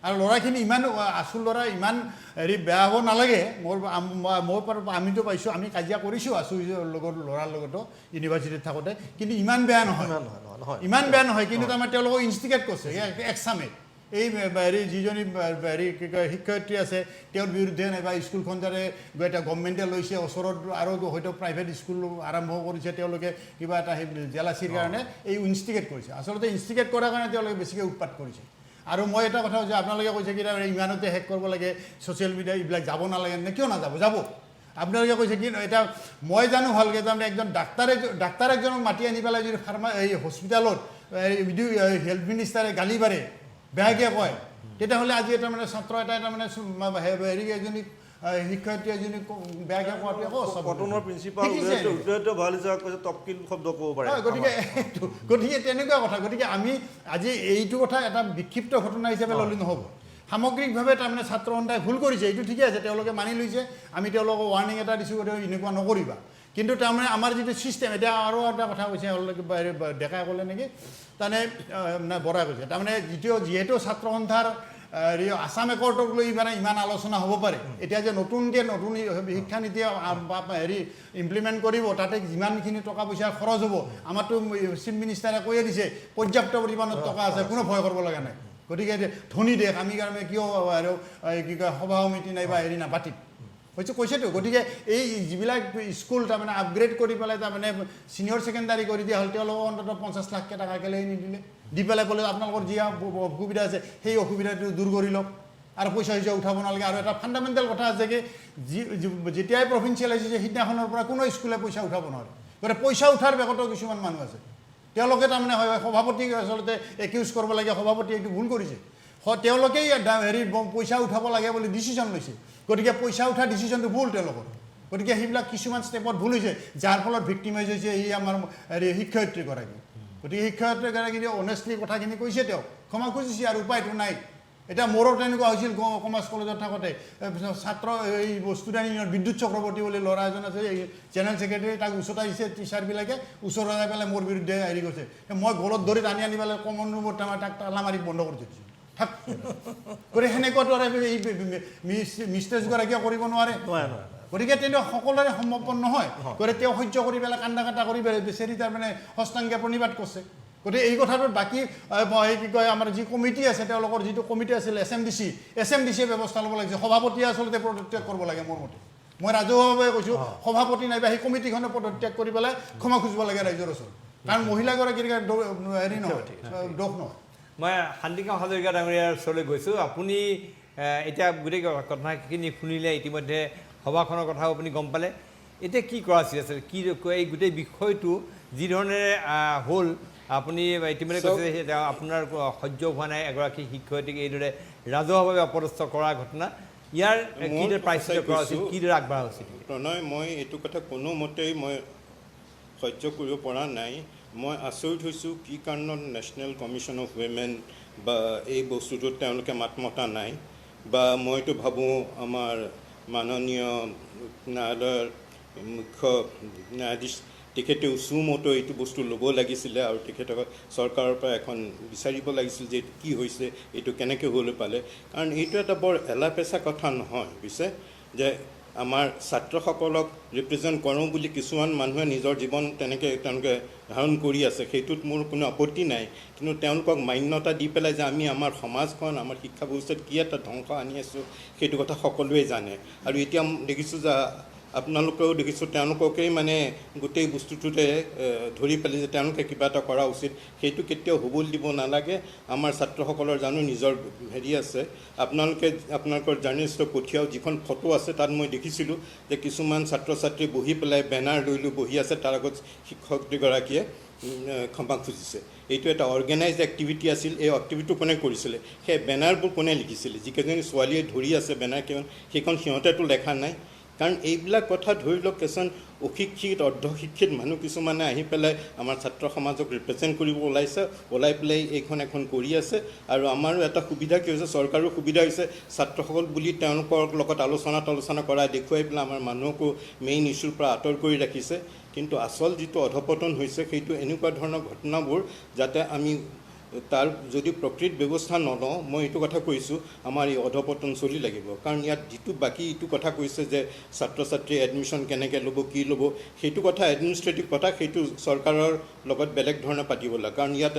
[SPEAKER 5] আৰু ল'ৰাখিনি ইমান আচল ল'ৰা ইমান হেৰি বেয়া হ'ব নালাগে আমিতো পাইছোঁ আমি কাজিয়া কৰিছোঁ আছোঁ লগত ল'ৰাৰ লগতো ইউনিভাৰ্চিটিত থাকোঁতে কিন্তু ইমান বেয়া নহয় ইমান বেয়া নহয় কিন্তু তাৰমানে তেওঁলোকক ইনষ্টিগেট কৰিছে একচামে এই হেৰি যিজনী হেৰি কি কয় শিক্ষয়িত্ৰী আছে তেওঁৰ বিৰুদ্ধে নাইবা স্কুলখন যাতে এটা গভৰ্ণমেণ্টে লৈছে ওচৰত আৰু হয়তো প্ৰাইভেট স্কুল আৰম্ভ কৰিছে তেওঁলোকে কিবা এটা সেই জেলাচীৰ কাৰণে এই ইনষ্টিগেট কৰিছে আচলতে ইনষ্টিগেট কৰাৰ কাৰণে তেওঁলোকে বেছিকৈ উৎপাত কৰিছে আৰু মই এটা কথা যে আপোনালোকে কৈছে কি ইমানতে শেষ কৰিব লাগে ছ'চিয়েল মিডিয়া এইবিলাক যাব নালাগে নে কিয় নাযাব যাব আপোনালোকে কৈছে কি এতিয়া মই জানো ভালকৈ তাৰমানে একজন ডাক্তাৰ একজনক মাতি আনি পেলাই যদি এই হস্পিটেলত হেল্থ মিনিষ্টাৰে গালি পাৰে বেয়াকৈ কয় তেতিয়াহ'লে আজি এটা মানে ছাত্ৰ এটাই তাৰমানে হেৰি এজনী শিক্ষয়িত্ৰী এজনী বেয়াকৈ কোৱাটো আকৌ
[SPEAKER 3] কটনৰ প্ৰিন্সিপাল তপকিল শব্দ ক'ব পাৰে
[SPEAKER 5] গতিকে তেনেকুৱা কথা গতিকে আমি আজি এইটো কথা এটা বিক্ষিপ্ত ঘটনা হিচাপে ল'লে নহ'ব সামগ্ৰিকভাৱে তাৰমানে ছাত্ৰ সন্থাই ভুল কৰিছে এইটো ঠিকে আছে তেওঁলোকে মানি লৈছে আমি তেওঁলোকক ৱাৰ্ণিং এটা দিছোঁ এনেকুৱা নকৰিবা কিন্তু তাৰমানে আমাৰ যিটো ছিষ্টেম এতিয়া আৰু এটা কথা কৈছে ডেকাই ক'লে নেকি তাৰমানে বৰাই কৈছে তাৰমানে যিহেতু ছাত্ৰ সন্থাৰ আছাম একৰ্ডক লৈ মানে ইমান আলোচনা হ'ব পাৰে এতিয়া যে নতুন শিক্ষানীতি হেৰি ইমপ্লিমেণ্ট কৰিব তাতে যিমানখিনি টকা পইচা খৰচ হ'ব আমাৰতো চিফ মিনিষ্টাৰে কৈয়ে দিছে পৰ্যাপ্ত পৰিমাণৰ টকা আছে কোনো ভয় কৰিব লগা নাই গতিকে ধনী দেশ আমি কাৰণে কিয় আৰু কি কয় সভা সমিতি নাইবা হেৰি নাপাতিম কৈছেতো গতিকে এই যিবিলাক স্কুল তাৰমানে আপগ্ৰেড কৰি পেলাই তাৰমানে ছিনিয়ৰ ছেকেণ্ডাৰী কৰি দিয়া হ'ল তেওঁলোকক অন্ততঃ 50 লাখ টকা কেলেই নিদিলে দি পেলাই ক'লে আপোনালোকৰ যি অসুবিধা আছে সেই অসুবিধাটো দূৰ কৰি লওক আৰু পইচা উঠাব নালাগে আৰু এটা ফাণ্ডামেণ্টেল কথা আছে কি যেতিয়াই প্ৰভিঞ্চিয়েলাইজ হৈছে সিদিনাখনৰ পৰা কোনো স্কুলে পইচা উঠাব নোৱাৰে গতিকে পইচা উঠাৰ বেগতো কিছুমান মানুহ আছে তেওঁলোকে তাৰমানে হয় সভাপতিক আচলতে একিউজ কৰিব লাগে সভাপতিয়ে এইটো ভুল কৰিছে তেওঁলোকেই হেৰি পইচা উঠাব লাগে বুলি ডিচিশ্যন লৈছে গতিকে পইচা উঠা ডিচিশ্যনটো ভুল তেওঁলোকৰ গতিকে সেইবিলাক কিছুমান ষ্টেপত ভুল হৈছে যাৰ ফলত ভিক্টিমাইজ হৈছে এই আমাৰ হেৰি শিক্ষয়িত্ৰীগৰাকী গতিকে শিক্ষয়িত্ৰীগৰাকী অনেষ্টলি কথাখিনি কৈছে তেওঁ ক্ষমা খুজিছে আৰু উপায়টো নাই এটা মোৰো তেনেকুৱা হৈছিল কমাৰ্চ কলেজত থাকোঁতে ছাত্ৰ এই ষ্টুডেণ্ট ইউনিয়ন বিদ্যুৎ চক্ৰৱৰ্তী বুলি ল'ৰা এজন আছে এই জেনেৰেল ছেক্ৰেটাৰী তাক ওচৰত আহিছে টিচাৰবিলাকে ওচৰত আহি পেলাই মোৰ বিৰুদ্ধে হেৰি কৰিছে মই গলত ধৰি টানি আনি পেলাই কমন ৰুমত তাক তালা মাৰি বন্ধ কৰি দিছোঁ থাক গতিকে সেনেকুৱাটো আৰু এই মিষ্টেজগৰাকীয়ে কৰিব নোৱাৰে গতিকে তেওঁ সকলোৰে সম্ভৱ নহয় গতিকে তেওঁ সহ্য কৰি পেলাই কান্দা কাটা কৰি বেচেৰি তাৰমানে হস্তাংগে প্ৰণিবাদ কৰিছে গতিকে এই কথাটোত বাকী কি কয় আমাৰ যি কমিটি আছে তেওঁলোকৰ যিটো কমিটি আছিল SMDCয়ে ব্যৱস্থা ল'ব লাগিছে সভাপতিয়ে আচলতে পদত্যাগ কৰিব লাগে মোৰ মতে মই ৰাজহুৱাভাৱে কৈছোঁ সভাপতি নাইবা সেই কমিটিখনে পদত্যাগ কৰি পেলাই ক্ষমা খুজিব লাগে ৰাইজৰ ওচৰত কাৰণ মহিলাগৰাকীৰ হেৰি নহয় দোষ নহয়
[SPEAKER 1] মই শান্তিকাম হাজৰিকা ডাঙৰীয়াৰ ওচৰলৈ গৈছোঁ আপুনি এতিয়া গোটেই কথাখিনি শুনিলে ইতিমধ্যে সভাখনৰ কথাও আপুনি গম পালে এতিয়া কি কৰা উচিত আছে কি এই গোটেই বিষয়টো যি ধৰণেৰে হ'ল আপুনি ইতিমধ্যে কৈছে তেওঁ আপোনাৰ সহ্য হোৱা নাই এগৰাকী শিক্ষয়িত্ৰীক এইদৰে ৰাজহুৱাভাৱে অপদস্থ কৰাৰ ঘটনা ইয়াৰ কিদৰে প্ৰায়শ্চিত্ত কৰা উচিত কিদৰে আগবঢ়া উচিত
[SPEAKER 6] প্ৰণয় মই এইটো কথা কোনোমতেই মই সহ্য কৰিব পৰা নাই মই আচৰিত হৈছোঁ কি কাৰণত নেশ্যনেল কমিশ্যন অফ উইমেন বা এই বস্তুটোত তেওঁলোকে মাত মতা নাই বা মইতো ভাবোঁ আমাৰ মাননীয় ন্যায়ালয়ৰ মুখ্য ন্যায়াধীশ তেখেতে উচুমতো এইটো বস্তু ল'ব লাগিছিলে আৰু তেখেতক চৰকাৰৰ পৰা এখন বিচাৰিব লাগিছিল যে এইটো কি হৈছে এইটো কেনেকৈ হ'বলৈ পালে কাৰণ এইটো এটা বৰ এলাপেচা কথা নহয় বুজিছে যে আমাৰ ছাত্ৰসকলক ৰিপ্ৰেজেণ্ট কৰোঁ বুলি কিছুমান মানুহে নিজৰ জীৱন তেনেকৈ তেওঁলোকে ধাৰণ কৰি আছে সেইটোত মোৰ কোনো আপত্তি নাই কিন্তু তেওঁলোকক মান্যতা দি পেলাই যে আমি আমাৰ সমাজখন আমাৰ শিক্ষা ব্যৱস্থাত কি এটা ধ্বংস আনি আছোঁ সেইটো কথা সকলোৱে জানে আৰু এতিয়া দেখিছোঁ যে আপোনালোকেও দেখিছোঁ তেওঁলোককেই মানে গোটেই বস্তুটোতে ধৰি পেলাই যে তেওঁলোকে কিবা এটা কৰা উচিত সেইটো কেতিয়াও হ'বলৈ দিব নালাগে আমাৰ ছাত্ৰসকলৰ জানো নিজৰ হেৰি আছে আপোনালোকৰ জাৰ্নেলিষ্টক পঠিয়াও যিখন ফটো আছে তাত মই দেখিছিলোঁ যে কিছুমান ছাত্ৰ ছাত্ৰী বহি পেলাই বেনাৰ লৈ বহি আছে তাৰ আগত শিক্ষকগৰাকীয়ে ক্ষমা খুজিছে এইটো এটা অৰ্গেনাইজ এক্টিভিটি আছিল এই এক্টিভিটিটো কোনে কৰিছিলে সেই বেনাৰবোৰ কোনে লিখিছিলে যিকেইজনী ছোৱালীয়ে ধৰি আছে বেনাৰকেইখন সেইখন সিহঁতেতো লেখা নাই কাৰণ এইবিলাক কথা ধৰি লওক কিছুমান অশিক্ষিত অৰ্ধশিক্ষিত মানুহ কিছুমানে আহি পেলাই আমাৰ ছাত্ৰ সমাজক ৰিপ্ৰেজেণ্ট কৰিব ওলাই পেলাই এইখন এখন কৰি আছে আৰু আমাৰো এটা সুবিধা কি হৈছে চৰকাৰৰ সুবিধা হৈছে ছাত্ৰসকল বুলি তেওঁলোকৰ লগত আলোচনা কৰাই দেখুৱাই পেলাই আমাৰ মানুহকো মেইন ইছ্যুৰ পৰা আঁতৰ কৰি ৰাখিছে কিন্তু আচল যিটো অধপতন হৈছে সেইটো এনেকুৱা ধৰণৰ ঘটনাবোৰ যাতে আমি তাৰ যদি প্ৰকৃত ব্যৱস্থা নলওঁ মই এইটো কথা কৈছোঁ আমাৰ এই অধপতন চলি লাগিব কাৰণ ইয়াত যিটো বাকী এইটো কথা কৈছে যে ছাত্ৰ ছাত্ৰী এডমিশ্যন কেনেকৈ ল'ব কি ল'ব সেইটো কথা এডমিনিষ্ট্ৰেটিভ কথা সেইটো চৰকাৰৰ লগত বেলেগ ধৰণে পাতিব লাগে কাৰণ ইয়াত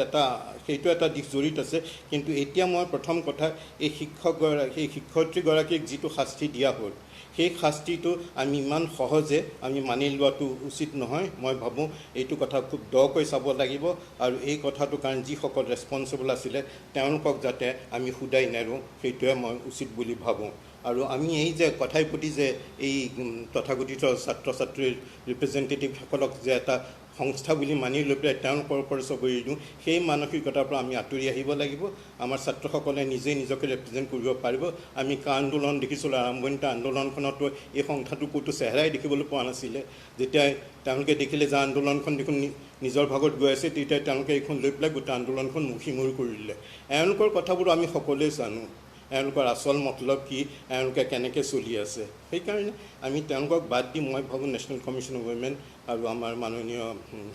[SPEAKER 6] সেইটো এটা দিশ জড়িত আছে কিন্তু এতিয়া মই প্ৰথম কথা এই শিক্ষয়িত্ৰীগৰাকীক যিটো শাস্তি দিয়া হ'ল সেই শাস্তিটো আমি ইমান সহজে আমি মানি লোৱাটো উচিত নহয় মই ভাবোঁ এইটো কথা খুব দকৈ চাব লাগিব আৰু এই কথাটো কাৰণ যিসকল ৰেছপনচিবল আছিলে তেওঁলোকক যাতে আমি শুদাই নেৰোঁ সেইটোৱে মই উচিত বুলি ভাবোঁ আৰু আমি এই যে কথাই প্ৰতি যে এই তথাকথিত ছাত্ৰ ছাত্ৰীৰ ৰিপ্ৰেজেণ্টেটিভসকলক যে এটা সংস্থা বুলি মানি লৈ পেলাই তেওঁলোকৰ ওপৰত চবৰি দিওঁ সেই মানসিকতাৰ পৰা আমি আঁতৰি আহিব লাগিব আমাৰ ছাত্ৰসকলে নিজেই নিজকে ৰিপ্ৰেজেণ্ট কৰিব পাৰিব আমি কা আন্দোলন দেখিছিলোঁ আৰম্ভণিতে আন্দোলনখনতো এই সংস্থাটো ক'তো চেহেৰাই দেখিবলৈ পোৱা নাছিলে যেতিয়া তেওঁলোকে দেখিলে যে আন্দোলনখন দেখোন নিজৰ ভাগত গৈ আছে তেতিয়া তেওঁলোকে এইখন লৈ পেলাই গোটেই আন্দোলনখন মুখিমূৰ কৰি দিলে এওঁলোকৰ কথাবোৰ আমি সকলোৱে জানো এওঁলোকৰ আচল মতলব কি এওঁলোকে কেনেকৈ চলি আছে সেইকাৰণে আমি তেওঁলোকক বাদ দি মই ভাবোঁ নেশ্যনেল কমিশ্যন অফ উইমেন আৰু আমাৰ মাননীয়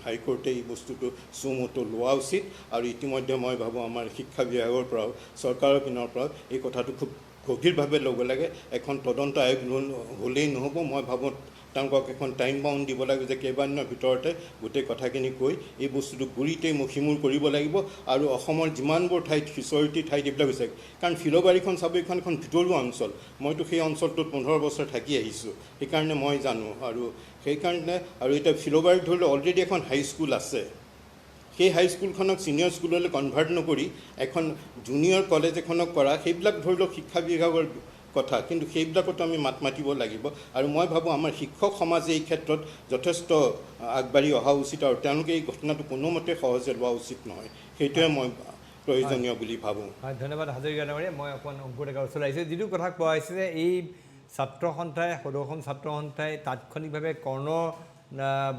[SPEAKER 6] হাইকোৰ্টে এই বস্তুটো চুমতো লোৱা উচিত আৰু ইতিমধ্যে মই ভাবোঁ আমাৰ শিক্ষা বিভাগৰ পৰাও চৰকাৰৰ পিনৰ পৰাও এই কথাটো খুব গভীৰভাৱে ল'ব লাগে এখন তদন্ত আয়োগ হ'লেই নহ'ব মই ভাবোঁ তেওঁলোকক এখন টাইম বাউণ্ড দিব লাগিব যে কেইবাদিনৰ ভিতৰতে গোটেই কথাখিনি কৈ এই বস্তুটো গুৰিতেই মষিমূৰ কৰিব লাগিব আৰু অসমৰ যিমানবোৰ ঠাইত সিঁচৰতি ঠাইত এইবিলাক হৈছে কাৰণ ফিল'বাৰীখন চাব এইখন এখন ভিতৰুৱা অঞ্চল মইতো সেই অঞ্চলটোত 15 বছৰ থাকি আহিছোঁ সেইকাৰণে মই জানো আৰু সেইকাৰণে আৰু এতিয়া ফিল'বাৰীত ধৰিলে অলৰেডি এখন হাইস্কুল আছে সেই হাইস্কুলখনক ছিনিয়ৰ স্কুললৈ কনভাৰ্ট নকৰি এখন জুনিয়ৰ কলেজ এখনক কৰা সেইবিলাক ধৰি লওক শিক্ষা বিভাগৰ কথা কিন্তু সেইবিলাকতো আমি মাত মাতিব লাগিব আৰু মই ভাবোঁ আমাৰ শিক্ষক সমাজে এই ক্ষেত্ৰত যথেষ্ট আগবাঢ়ি অহা উচিত আৰু তেওঁলোকে এই ঘটনাটো কোনোমতে সহজে লোৱা উচিত নহয় সেইটোৱে মই প্ৰয়োজনীয় বুলি ভাবোঁ
[SPEAKER 1] হয় ধন্যবাদ হাজৰিকা ডাঙৰীয়া মই অকণমান অংকুৰ ডেকাৰ ওচৰলৈ আহিছোঁ যিটো কথা কোৱা হৈছে যে এই ছাত্ৰ সন্থাই সদৌ অসম ছাত্ৰ সন্থাই তাৎক্ষণিকভাৱে কৰ্ণ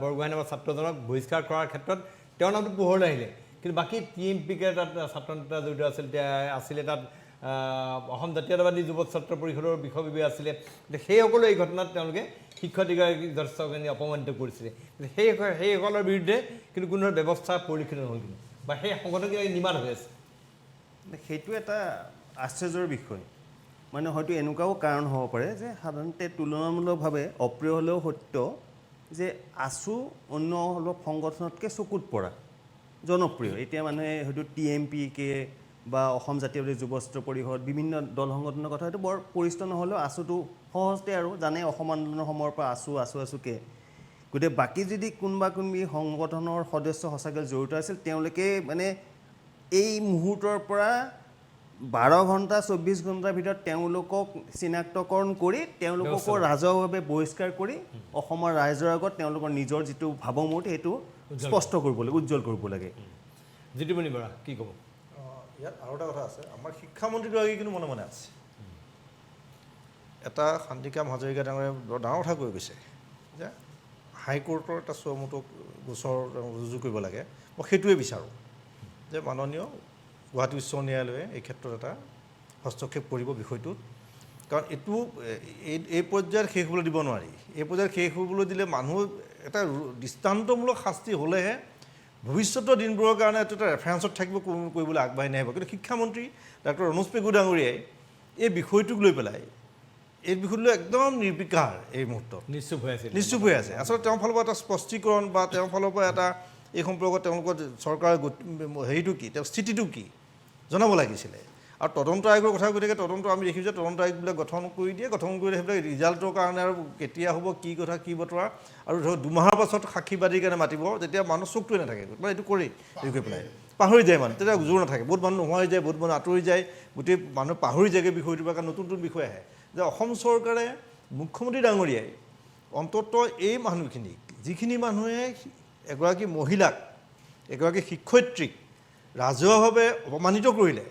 [SPEAKER 1] বৰগোহাঁই নামৰ ছাত্ৰজনক বহিষ্কাৰ কৰাৰ ক্ষেত্ৰত তেওঁৰ নামটো পোহৰলৈ আহিলে কিন্তু বাকী TMPকে তাত ছাত্ৰ নেতা জড়িত আছিলে তাত অসম জাতীয়তাবাদী যুৱ ছাত্ৰ পৰিষদৰ বিষয়ববীয়া আছিলে সেইসকলো এই ঘটনাত তেওঁলোকে শিক্ষয়িত্ৰীগৰাকীক যথেষ্টখিনি অপমানিত কৰিছিলে কিন্তু সেইসকলৰ বিৰুদ্ধে কিন্তু কোনো ব্যৱস্থা পৰিলক্ষিত নহ'ল কিন্তু বা সেই সংগঠনবিলাক নিৰ্মাণ হৈ আছে
[SPEAKER 7] সেইটো এটা আশ্চৰ্যৰ বিষয় মানে হয়তো এনেকুৱাও কাৰণ হ'ব পাৰে যে সাধাৰণতে তুলনামূলকভাৱে অপ্ৰিয় হ'লেও সত্য যে আছু অন্য অলপ সংগঠনতকৈ চকুত পৰা জনপ্ৰিয় এতিয়া মানুহে হয়তো TMPকে বা অসম জাতীয়বাদী যুৱ ছাত্ৰ পৰিষদ বিভিন্ন দল সংগঠনৰ কথা হয়তো বৰ পৰিচিত নহ'লেও আছুটো সহজতে আৰু জানে অসম আন্দোলনৰ সময়ৰ পৰা আছুকে গতিকে বাকী যদি কোনোবা সংগঠনৰ সদস্য সঁচাকৈ জড়িত আছিল তেওঁলোকে মানে এই মুহূৰ্তৰ পৰা 12 ঘণ্টা 24 ঘণ্টাৰ ভিতৰত তেওঁলোকক চিনাক্তকৰণ কৰি তেওঁলোককো ৰাজহুৱাভাৱে বহিষ্কাৰ কৰি অসমৰ ৰাইজৰ আগত তেওঁলোকৰ নিজৰ যিটো ভাৱমূৰ্তি সেইটো স্পষ্ট কৰিব লাগে উজ্জ্বল কৰিব লাগে
[SPEAKER 1] জিতুমণি বৰা কি ক'ব
[SPEAKER 3] ইয়াত আৰু এটা কথা আছে আমাৰ শিক্ষামন্ত্ৰীগৰাকী কিন্তু মনে মনে আছে এটা শান্তিকাম হাজৰিকা ডাঙৰীয়াই বৰ ডাঙৰ কথা কৈ গৈছে যে হাইকোৰ্টৰ এটা চমুটো গোচৰ ৰুজু কৰিব লাগে মই সেইটোৱে বিচাৰোঁ যে মাননীয় গুৱাহাটী উচ্চ ন্যায়ালয়ে এই ক্ষেত্ৰত এটা হস্তক্ষেপ কৰিব বিষয়টোত কাৰণ এইটো এই পৰ্যায়ত শেষ হ'বলৈ দিব নোৱাৰি এই পৰ্যায়ত শেষ হ'বলৈ দিলে মানুহ এটা দৃষ্টান্তমূলক শাস্তি হ'লেহে ভৱিষ্যতৰ দিনবোৰৰ কাৰণে এইটো এটা ৰেফাৰেঞ্চত থাকিব কৰিবলৈ আগবাঢ়ি নাহিব কিন্তু শিক্ষামন্ত্ৰী ডক্টৰ ৰণোজ পেগু ডাঙৰীয়াই এই বিষয়টোক লৈ পেলাই এই বিষয়টো একদম নিৰ্বিকাৰ এই মুহূৰ্তত নিশ্চুপ হৈ আছে আচলতে তেওঁৰ ফালৰ পৰা এটা স্পষ্টীকৰণ বা তেওঁৰ ফালৰ পৰা এটা এই সম্পৰ্কত তেওঁলোকৰ চৰকাৰৰ হেৰিটো কি তেওঁৰ স্থিতিটো কি জনাব লাগিছিলে আৰু তদন্ত আয়োগৰ কথা কৈ থাকে তদন্ত আমি দেখিছোঁ যে তদন্ত আয়োগবিলাক গঠন কৰি সেইবিলাক ৰিজাল্টৰ কাৰণে আৰু কেতিয়া হ'ব কি কথা কি বতৰা আৰু ধৰক 2 মাহৰ পাছত সাক্ষীবাদীৰ কাৰণে মাতিব তেতিয়া মানুহ চকুটোৱে নাথাকে মানে এইটো কৰি কৰি পেলাই পাহৰি যায় মানে তেতিয়া জোৰ নাথাকে বহুত মানুহ নোহোৱা হৈ যায় বহুত মানুহ আঁতৰি যায় গোটেই মানুহ পাহৰি যায়গৈ বিষয়টোৰ পৰা কাৰণ নতুন বিষয় আহে যে অসম চৰকাৰে মুখ্যমন্ত্ৰী ডাঙৰীয়াই অন্ততঃ এই মানুহখিনিক যিখিনি মানুহে এগৰাকী মহিলাক এগৰাকী শিক্ষয়িত্ৰীক ৰাজহুৱাভাৱে অপমানিত কৰিলে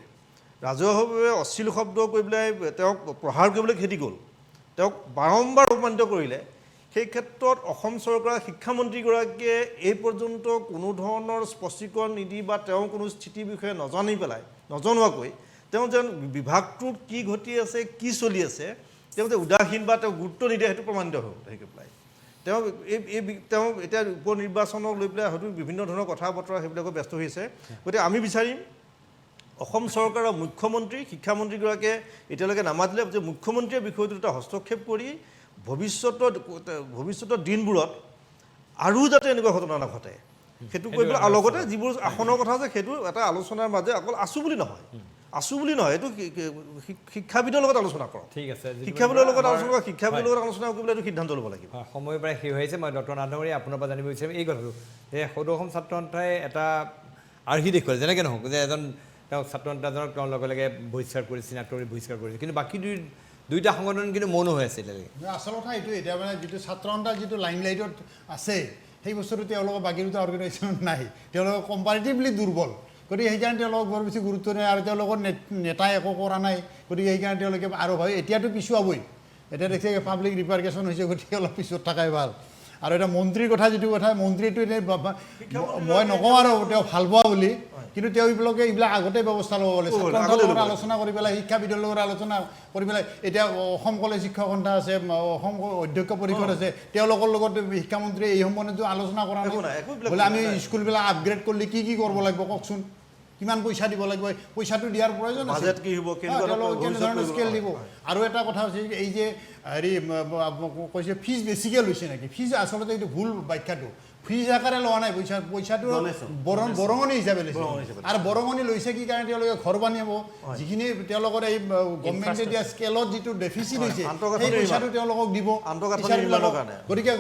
[SPEAKER 3] ৰাজহুৱাভাৱে অশ্লীল শব্দ কৈ পেলাই তেওঁক প্ৰহাৰ কৰিবলৈ খেদি গ'ল তেওঁক বাৰম্বাৰ অপমানিত কৰিলে সেই ক্ষেত্ৰত অসম চৰকাৰৰ শিক্ষামন্ত্ৰীগৰাকীয়ে এই পৰ্যন্ত কোনো ধৰণৰ স্পষ্টীকৰণ নিদি বা তেওঁ কোনো স্থিতিৰ বিষয়ে নজানি পেলাই নজনোৱাকৈ তেওঁ যেন বিভাগটোত কি ঘটি আছে কি চলি আছে তেওঁ যে উদাসীন বা তেওঁ গুৰুত্ব নিদিয়ে সেইটো প্ৰমাণিত হ'ল সেই পেলাই তেওঁ এতিয়া উপ নিৰ্বাচনক লৈ পেলাই হয়তো বিভিন্ন ধৰণৰ কথা বতৰা সেইবিলাকো ব্যস্ত হৈছে গতিকে আমি বিচাৰিম অসম চৰকাৰৰ মুখ্যমন্ত্ৰী শিক্ষামন্ত্ৰীগৰাকীয়ে এতিয়ালৈকে নামাতিলে যে মুখ্যমন্ত্ৰীয়ে বিষয়টোত এটা হস্তক্ষেপ কৰি ভৱিষ্যতৰ দিনবোৰত আৰু যাতে এনেকুৱা ঘটনা নঘটে সেইটো কৈ পেলাই আৰু লগতে যিবোৰ আসনৰ কথা আছে সেইটো এটা আলোচনাৰ মাজে অকল আছু বুলি নহয় এইটো শিক্ষাবিদৰ লগত আলোচনা কৰক
[SPEAKER 1] ঠিক আছে
[SPEAKER 3] শিক্ষাবিদৰ লগত আলোচনা কৰি পেলাই এইটো সিদ্ধান্ত ল'ব লাগিব
[SPEAKER 1] সময় প্ৰায় শেষ হৈছে মই ডক্টৰ নাথ ডাঙৰীয়া আপোনাৰ পৰা জানিব বিচাৰিম এই কথাটো যে সদৌ অসম ছাত্ৰ সন্থাই এটা আৰ্হি দেখুৱালে যেনেকৈ নহওক যে এজন তেওঁ ছাত্ৰ নেতাজনক তেওঁৰ লগে লগে বহিষ্কাৰ কৰি চিনাক্ত কৰি বহিষ্কাৰ কৰিছে কিন্তু বাকী দুইটা সংগঠন কিন্তু মৌন হৈ আছিল
[SPEAKER 5] আচল কথা এইটো এতিয়া মানে যিটো ছাত্ৰ সন্থাৰ যিটো লাইমলাইটত আছে সেই বস্তুটো তেওঁলোকৰ বাকী দুটা অৰ্গেনাইজেশ্যনত নাই তেওঁলোকৰ কম্পাৰিটিভলি দুৰ্বল গতিকে সেইকাৰণে তেওঁলোকক বৰ বেছি গুৰুত্ব নাই আৰু তেওঁলোকৰ নেতাই একো কৰা নাই গতিকে সেইকাৰণে তেওঁলোকে আৰু ভাবে এতিয়াতো পিছুৱাবই এতিয়া দেখিছে পাব্লিক ৰিপাৰ্কেশ্যন হৈছে গতিকে অলপ পিছত থকাই ভাল আৰু এটা মন্ত্ৰীৰ কথা যিটো কথা মন্ত্ৰীটো এনেই মই নকওঁ আৰু তেওঁ ভাল পোৱা বুলি কিন্তু তেওঁলোকে এইবিলাক আগতে ব্যৱস্থা ল'ব লাগে ছাত্ৰ লগত আলোচনা কৰি পেলাই শিক্ষাবিদৰ লগত আলোচনা কৰি পেলাই এতিয়া অসম কলেজ শিক্ষক সন্থা আছে অসম অধ্যক্ষ পৰিষদ আছে তেওঁলোকৰ লগত শিক্ষামন্ত্ৰীয়ে এই সম্বন্ধে আলোচনা কৰা নাই বোলে আমি স্কুলবিলাক আপগ্ৰেড কৰিলে কি কৰিব লাগিব কওকচোন কিমান পইচা দিব লাগিব পইচাটো দিয়াৰ প্ৰয়োজন আছে
[SPEAKER 3] বাজেট কি হ'ব
[SPEAKER 5] কেনেধৰণৰ স্কেল দিব আৰু এটা কথা হৈছে এই যে হেৰি কৈছে ফিজ বেছিকৈ লৈছে নেকি ফিজ আচলতে এইটো ভুল ব্যাখ্যাটো ফিজ আকাৰে লোৱা নাই পইচাটো বৰঙণি হিচাপে লৈছে আৰু বৰঙণি লৈছে কি কাৰণে তেওঁলোকে ঘৰ বনাব যিখিনি তেওঁলোকৰ এই গভৰ্ণমেণ্টে দিয়া স্কেলত যিটো ডেফিচিট হৈছে সেই পইচাটো তেওঁলোকক দিব গতিকে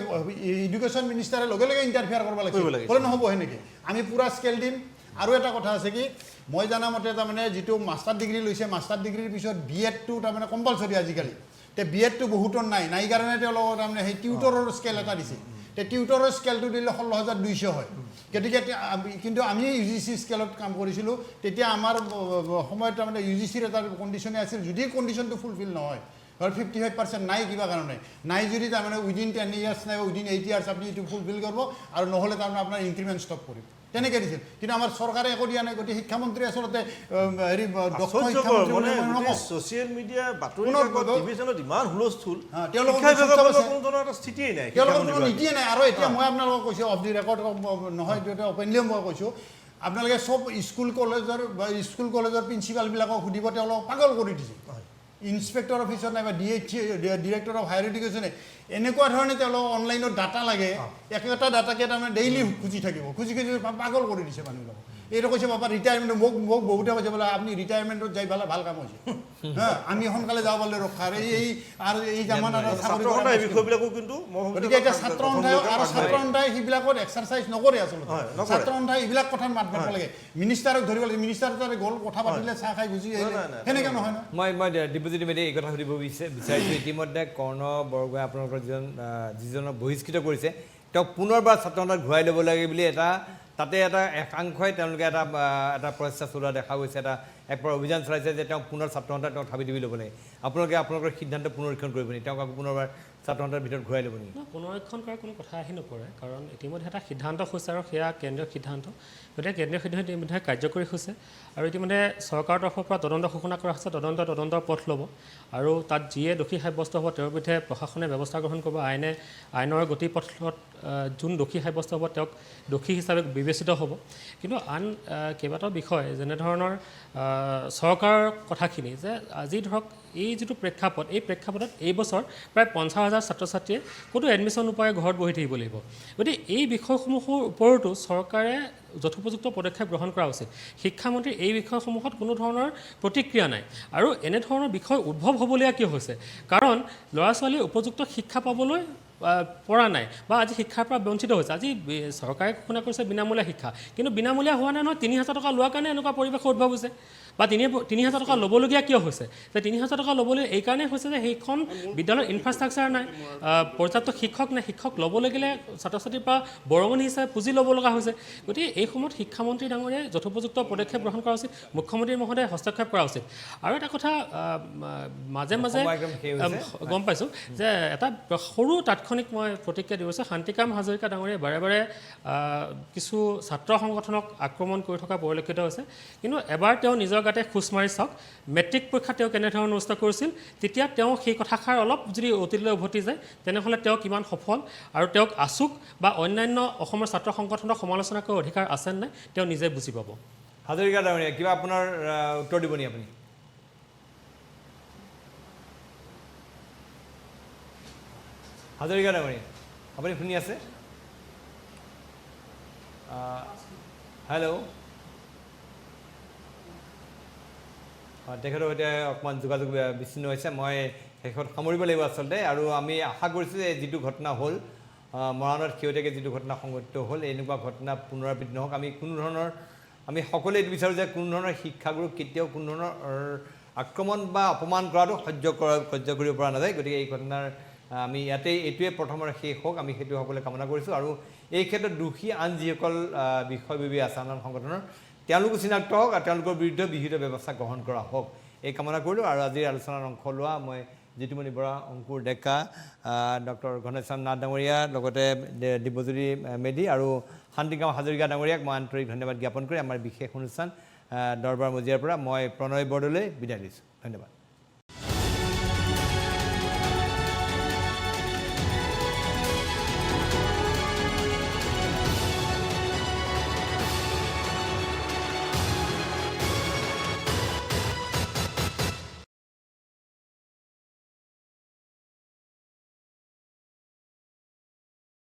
[SPEAKER 5] এডুকেশ্যন মিনিষ্টাৰে লগে লগে ইণ্টাৰফেয়াৰ কৰিব লাগিব ক'লে নহ'ব সেনেকৈ আমি পূৰা স্কেল দিম আৰু এটা কথা আছে কি মই জানা মতে তাৰমানে যিটো মাষ্টাৰ ডিগ্ৰী লৈছে মাষ্টাৰ ডিগ্ৰীৰ পিছত BEdটো তাৰমানে কম্পালচৰি আজিকালি তে BEdটো বহুতৰ নাই কাৰণে তেওঁলোকৰ তাৰমানে সেই টিউটৰৰ স্কেল এটা দিছে তে টিউটৰৰ স্কেলটো দিলে 16,200 হয় গতিকে কিন্তু আমি UGC স্কেলত কাম কৰিছিলোঁ তেতিয়া আমাৰ সময়ত তাৰমানে UGCৰ এটা কণ্ডিশ্যনে আছিল যদি কণ্ডিশ্যনটো ফুলফিল নহয় ধৰ 55% নাই কিবা কাৰণে নাই যদি তাৰমানে উইদিন 10 ইয়াৰ্ছ নাই উইদিন 8 ইয়াৰ্ছ আপুনি এইটো ফুলফিল কৰিব আৰু নহ'লে তাৰমানে আপোনাৰ ইনক্ৰিমেণ্ট ষ্টপ কৰিব তেনেকৈ দিছিল কিন্তু আমাৰ চৰকাৰে একো দিয়া নাই গতিকে শিক্ষামন্ত্ৰী আচলতে হেৰি
[SPEAKER 3] ছ'চিয়েল মিডিয়া বাতৰি টিভিশ্যনত ইমান হুলস্থুল
[SPEAKER 5] তেওঁলোকৰ
[SPEAKER 3] স্থিতিয়ে নাই
[SPEAKER 5] তেওঁলোকৰ নীতিয়ে নাই আৰু এতিয়া মই আপোনালোকক কৈছোঁ অফ দি ৰেকৰ্ড নহয় এইটো এটা অপেনলিও মই কৈছোঁ আপোনালোকে চব স্কুল কলেজৰ প্ৰিন্সিপালবিলাকক সুধিব তেওঁলোকক পাগল কৰি দিছে ইনস্পেক্টৰ অফিচত নাইবা ডিৰেক্টৰ অফ হায়াৰ এডুকেশ্যনে এনেকুৱা ধৰণে তেওঁলোকক অনলাইনত ডাটা লাগে একেটা ডাটাকে তাৰমানে ডেইলি খুজি থাকিব খুজি পাগল কৰি দিছে মানুহবিলাকক এইটো কৈছে বাবা ৰিটায়াৰমেণ্ট মোক বহুতে কৈছে বোলে আপুনি ৰিটায়াৰমেণ্টত যাই পেলাই ভাল কাম হৈছে হা আমি সোনকালে যাব পাৰিলে ৰক্ষা আৰু এই জামানাৰ
[SPEAKER 3] বিষয়বিলাকো কিন্তু
[SPEAKER 5] গতিকে এতিয়া ছাত্ৰ সন্থাই সেইবিলাকত এক্সাৰচাইজ নকৰে আচলতে ছাত্ৰ সন্থাই এইবিলাক কথাত মাত মাতিব লাগে মিনিষ্টাৰক ধৰিব লাগে মিনিষ্টাৰ তাতে গ'ল কথা পাতিলে চাহ খাই গুচি আহিলে সেনেকৈ নহয় ন
[SPEAKER 1] মই ডিপজিট মেডি এই কথা সুধিব বিচাৰিছোঁ ইতিমধ্যে কৰ্ণ বৰগোহাঁই আপোনালোকৰ যিজনক বহিষ্কৃত কৰিছে তেওঁক পুনৰবাৰ ছাত্ৰ সন্থাত ঘূৰাই ল'ব লাগে বুলি তাতে এটা একাংশই তেওঁলোকে এটা প্ৰচেষ্টা চলোৱা দেখা গৈছে এক অভিযান চলাইছে যে তেওঁ পুনৰ ছাত্ৰ সন্থাত তেওঁক থাপি দিবি ল'ব লাগে আপোনালোকৰ সিদ্ধান্ত পুনৰীক্ষণ কৰিব নেকি তেওঁক আকৌ পুনৰবাৰ ছাত্ৰ সন্থাৰ ভিতৰত ঘূৰাই ল'ব নেকি
[SPEAKER 4] পুনৰীক্ষণ কৰাৰ কোনো কথা আহি নপৰে কাৰণ ইতিমধ্যে এটা সিদ্ধান্ত হৈছে আৰু সেয়া কেন্দ্ৰীয় সিদ্ধান্ত গতিকে কেন্দ্ৰীয় সিদ্ধান্ত ইতিমধ্যে কাৰ্যকৰী হৈছে আৰু ইতিমধ্যে চৰকাৰৰ তৰফৰ পৰা তদন্ত ঘোষণা কৰা হৈছে তদন্তৰ পথ ল'ব আৰু তাত যিয়ে দোষী সাব্যস্ত হ'ব তেওঁৰ বিৰুদ্ধে প্ৰশাসনে ব্যৱস্থা গ্ৰহণ কৰিব আইনৰ গতিপথত যোন দোষী সাব্যস্ত হ'ব তেওঁক দোষী হিচাপে বিবেচিত হ'ব কিন্তু আন কেইবাটাও বিষয় যেনেধৰণৰ চৰকাৰৰ কথাখিনি যে আজি ধৰক এই যিটো প্ৰেক্ষাপট এই প্ৰেক্ষাপটত এই বছৰ প্ৰায় 50,000 ছাত্ৰ ছাত্ৰীয়ে ক'তো এডমিশ্যন নোপোৱাকৈ ঘৰত বহি থাকিব লাগিব গতিকে এই বিষয়সমূহৰ ওপৰতো চৰকাৰে যথোপযুক্ত পদক্ষেপ গ্ৰহণ কৰা উচিত শিক্ষামন্ত্ৰীৰ এই বিষয়সমূহত কোনো ধৰণৰ প্ৰতিক্ৰিয়া নাই আৰু এনেধৰণৰ বিষয় উদ্ভৱ হ'বলগীয়া কিয় হৈছে কাৰণ ল'ৰা ছোৱালীয়ে উপযুক্ত শিক্ষা পাবলৈ পৰা নাই বা আজি শিক্ষাৰ পৰা বঞ্চিত হৈছে আজি চৰকাৰে ঘোষণা কৰিছে বিনামূলীয়া শিক্ষা কিন্তু বিনামূলীয়া হোৱা নাই নহয় 3,000 টকা লোৱাৰ কাৰণে এনেকুৱা পৰিৱেশৰ উদ্ভৱ হৈছে বা 3,000 টকা ল'বলগীয়া কিয় হৈছে যে 3,000 টকা ল'বলৈ এইকাৰণেই হৈছে যে সেইখন বিদ্যালয়ৰ ইনফ্ৰাষ্ট্ৰাকচাৰ নাই পৰ্যাপ্ত শিক্ষক নাই শিক্ষক ল'ব লাগিলে ছাত্ৰ ছাত্ৰীৰ পৰা বৰঙণি হিচাপে পুঁজি ল'ব লগা হৈছে গতিকে এই সময়ত শিক্ষামন্ত্ৰী ডাঙৰীয়াই যথোপযুক্ত পদক্ষেপ গ্ৰহণ কৰা উচিত মুখ্যমন্ত্ৰী মহোদয়ে হস্তক্ষেপ কৰা উচিত আৰু এটা কথা মাজে মাজে গম পাইছোঁ যে এটা সৰু তাৎক্ষণিক মই প্ৰতিক্ৰিয়া দিছোঁ শান্তিকাম হাজৰিকা ডাঙৰীয়াই বাৰে বাৰে কিছু ছাত্ৰ সংগঠনক আক্ৰমণ কৰি থকা পৰিলক্ষিত হৈছে কিন্তু এবাৰ তেওঁ নিজৰ গাতে খোজ মাৰি চাওক মেট্ৰিক পৰীক্ষা তেওঁ কেনেধৰণৰ অনুষ্ঠিত কৰিছিল তেতিয়া তেওঁ সেই কথাষাৰ অলপ যদি অতীতলৈ উভতি যায় তেনেহ'লে তেওঁ কিমান সফল আৰু তেওঁক আচুক বা অন্যান্য অসমৰ ছাত্ৰ সংগঠনক সমালোচনা কৰাৰ অধিকাৰ আছে নাই তেওঁ নিজে বুজি পাব
[SPEAKER 1] হাজৰিকা ডাঙৰীয়া কিবা আপোনাৰ উত্তৰ দিব নেকি আপুনি হাজৰিকা ডাঙৰীয়া আপুনি শুনি আছে হেল্ল' তেখেতৰ সৈতে অকণমান যোগাযোগ বিচ্ছিন্ন হৈছে মই শেষত সামৰিব লাগিব আচলতে আৰু আমি আশা কৰিছোঁ যে যিটো ঘটনা হ'ল মৰাণত শেহতীয়াকৈ যিটো ঘটনা সংঘটিত হ'ল এনেকুৱা ঘটনা পুনৰাবৃত্তি নহওক আমি সকলোৱে এইটো বিচাৰোঁ যে কোনো ধৰণৰ শিক্ষাগুৰুক কেতিয়াও কোনো ধৰণৰ আক্ৰমণ বা অপমান কৰাটো সহ্য কৰিব পৰা নাযায় গতিকে এই ঘটনাৰ আমি এইটোৱে প্ৰথমৰে শেষ হওক আমি সেইটো সকলোৱে কামনা কৰিছোঁ আৰু এই ক্ষেত্ৰত দোষী আন যিসকল বিষয়ববী আছে আন সংগঠনৰ তেওঁলোকো চিনাক্ত হওক আৰু তেওঁলোকৰ বিৰুদ্ধে বিহিত ব্যৱস্থা গ্ৰহণ কৰা হওক এই কামনা কৰিলোঁ আৰু আজিৰ আলোচনাৰ অংশ লোৱা মই জিতুমণি বৰা অংকুৰ ডেকা ডক্টৰ ঘনশ্যাম নাথ ডাঙৰীয়া লগতে দিব্যজ্যোতি মেধি আৰু শান্তিকাম হাজৰিকা ডাঙৰীয়াক মই আন্তৰিক ধন্যবাদ জ্ঞাপন কৰি আমাৰ বিশেষ অনুষ্ঠান দৰবাৰ মজিয়াৰ পৰা মই প্ৰণয় বৰদলৈ বিদায় দিছোঁ ধন্যবাদ